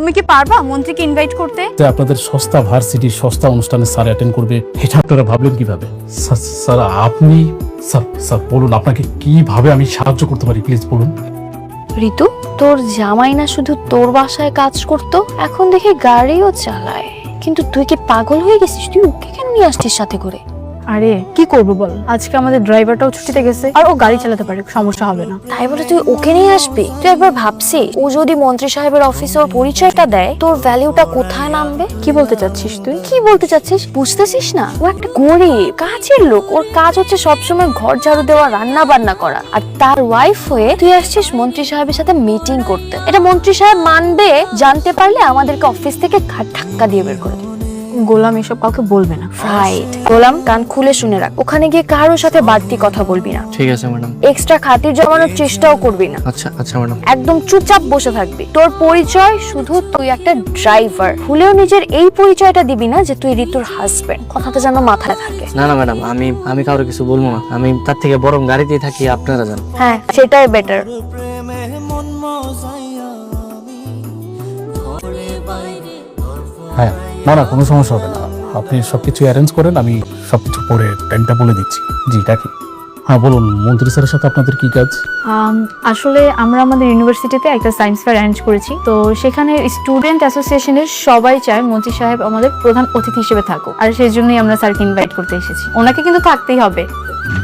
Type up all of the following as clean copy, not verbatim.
তুমি কি পারবা মন্ত্রীকে ইনভাইট করতে? আপনাদের সস্তা ভার্সিটির সস্তা অনুষ্ঠানে স্যার অ্যাটেন্ড করবে, এটা আপনারা ভাবলেন কিভাবে? স্যার আপনি স্যার বলুন, আপনাকে কিভাবে আমি সাহায্য করতে পারি, প্লিজ বলুন। ঋতু, তোর জামাই না শুধু তোর বাসায় কাজ করতো, এখন দেখে গাড়িও চালায়। কিন্তু তুই কি পাগল হয়ে গেছিস? তুই ওকে কেন নিয়ে আসছিস সাথে করে? আরে কি করবো বল, আজকে আমাদের ড্রাইভারটাও ছুটিতে গেছে, আর ও গাড়ি চালাতে পারে, সমস্যা হবে না। তাই বলে তুই ওকে নিয়ে আসবি? তুই একবার ভাবছিস ও যদি মন্ত্রী সাহেবের অফিসে ওর পরিচয়টা দেয়, তোর ভ্যালিউটা কোথায় নামবে? কি বলতে চাচ্ছিস তুই? কি বলতে চাচ্ছিস বুঝতেছিস না? ও একটা গরিব কাজের লোক, ওর কাজ হচ্ছে সবসময় ঘর ঝাড়ু দেওয়া, রান্না বান্না করা, আর তার ওয়াইফ হয়ে তুই আসছিস মন্ত্রী সাহেবের সাথে মিটিং করতে। এটা মন্ত্রী সাহেব মানবে? জানতে পারলে আমাদেরকে অফিস থেকে ধাক্কা দিয়ে বের করে দেবে। গোলাম এসব কাউকে বলবে না। রাইট গোলাম, কান খুলে শুনে রাখ, ওখানে গিয়ে কারোর সাথে বাড়তি কথা বলবি না। ঠিক আছে ম্যাডাম। এক্সট্রা খাতির জমানোর চেষ্টাও করবি না। আচ্ছা আচ্ছা ম্যাডাম। একদম চুপচাপ বসে থাকবি। তোর পরিচয় শুধু তুই একটা ড্রাইভার, ভুলেও নিজের এই পরিচয়টা দিবি না যে তুই ঋতুর হাজবেন্ড। কথাটা যেন মাথায় থাকে। না না ম্যাডাম, আমি কারোর কিছু বলবো না। আমি তার থেকে বরং গাড়িতেই থাকি, আপনারা যান। হ্যাঁ, সেটাই বেটার। হ্যাঁ, না কোনো সমস্যা হবে না, আপনি সবকিছু অ্যারেঞ্জ করেন, আমি সবকিছু পরে টাইমটা বলে দিচ্ছি। জি ডাকি। হ্যাঁ বলুন, মন্ত্রী স্যারের সাথে আপনাদের কি কাজ? আসলে আমরা আমাদের ইউনিভার্সিটিতে একটা সায়েন্স ফেয়ার অ্যারেঞ্জ করেছি, তো সেখানে স্টুডেন্ট অ্যাসোসিয়েশনের সবাই চায় মন্ত্রী সাহেব আমাদের প্রধান অতিথি হিসেবে থাকুক, আর সেই জন্যই আমরা স্যারকে ইনভাইট করতে এসেছি। ওনাকে কিন্তু থাকতেই হবে।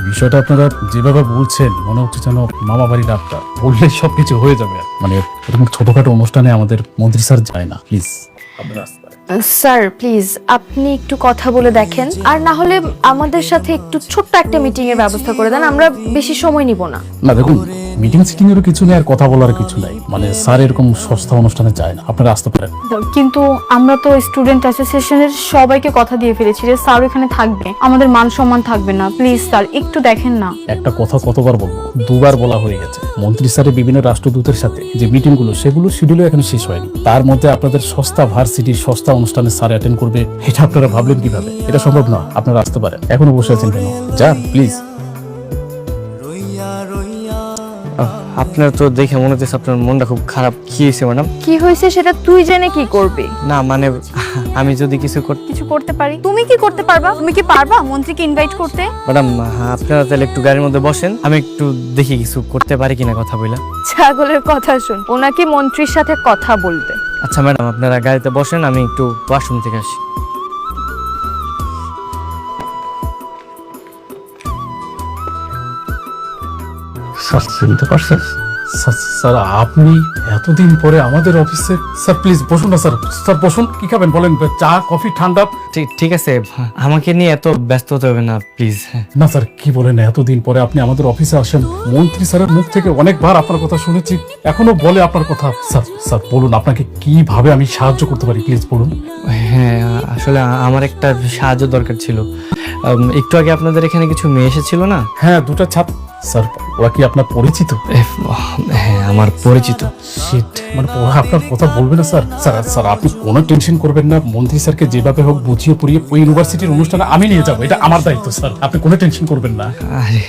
বিষয়টা আপনারা যেভাবে বলছেন মনে হচ্ছে যেন মামা বাড়ির ডাক্তার, বললে সবকিছু হয়ে যাবে। মানে এরকম ছোটখাটো অনুষ্ঠানে আমাদের মন্ত্রী স্যার যায় না, প্লিজ আপনারা আসতে পারেন। স্যার প্লিজ আপনি একটু কথা বলে দেখেন, আর না হলে আমাদের সাথে একটু ছোট্ট একটা মিটিং এর ব্যবস্থা করে দেন, আমরা বেশি সময় নিব না। না দেখুন, মিটিং সিটিং এরও কিছু নেই, আর কথা বলার কিছু নাই। মানে স্যার এরকম সস্তা অনুষ্ঠানে যায় না, আপনারা আসতে পারেন। কিন্তু আমরা তো স্টুডেন্ট অ্যাসোসিয়েশনের সবাইকে কথা দিয়ে ফেলেছি যে স্যার এখানে থাকবে, আমাদের মান সম্মান থাকবে না। প্লিজ স্যার একটু দেখেন না। একটা কথা কতবার বলবো, দুবার বলা হয়ে গেছে। মন্ত্রী স্যারের বিভিন্ন রাষ্ট্রদূতের সাথে যে মিটিং গুলো, সেগুলো শিডিউলে এখনো শেষ হয়নি। তার মধ্যে আপনাদের সস্তা ভার্সিটির সস্তা অনুষ্ঠানে স্যার অ্যাটেন্ড করবে, এটা আপনারা ভাবলেন কিভাবে? এটা সম্ভব না। আপনারা আসতে পারেন। এখনো বসে আছেন কেন? যান প্লিজ। আপনার তো দেখে মনে হচ্ছে আপনার মনটা খুব খারাপ। কি হয়েছে ম্যাডাম? কি হয়েছে সেটা তুই জেনে কি করবি? না মানে আমি যদি কিছু কিছু করতে পারি? তুমি কি করতে পারবা? তুমি কি পারবা মন্ত্রীকে ইনভাইট করতে? ম্যাডাম, আপনারা তাহলে একটু গাড়ির মধ্যে বসেন, আমি একটু দেখি কিছু করতে পারি কিনা কথা বলা। ছাগলের কথা শুন, ওনাকে মন্ত্রীর সাথে কথা বলবে। আচ্ছা ম্যাডাম, আপনারা গাড়িতে বসেন, আমি একটু ওয়াশরুম থেকে আসি। চিনতে পারছেন? স্যার আপনি এতদিন পরে আমাদের অফিসে। স্যার প্লিজ বসুন না। স্যার বসুন। কি খাবেন বলেন? চা, কফি, ঠান্ডা? ঠিক আছে, আমাকে নিয়ে এত ব্যস্ত হতে হবে না প্লিজ। না স্যার, কি বলেন, এতদিন পরে আপনি আমাদের অফিসে আসেন। মন্ত্রী স্যারের মুখ থেকে অনেকবার আপনার কথা শুনেছি, এখনো বলে আপনার কথা। স্যার বলুন, আপনাকে কিভাবে আমি সাহায্য করতে পারি, প্লিজ বলুন। হ্যাঁ, আসলে আমার একটা সাহায্য দরকার ছিল। একটু আগে আপনাদের এখানে কিছু মেয়ে এসেছিল না? হ্যাঁ, দুটো ছাত্র। স্যার ওরা কি আপনার পরিচিত? হ্যাঁ, আমার পরিচিত। শিট, মানে ওরা আপনার কথা বলবে না? স্যার আপনি কোনো টেনশন করবেন না। মন্ত্রী স্যারকে যেভাবে হোক বুঝিয়ে পড়িয়ে ওই ইউনিভার্সিটির অনুষ্ঠানে আমি নিয়ে যাবো, এটা আমার দায়িত্ব। স্যার আপনি কোনো টেনশন করবেন না। আরে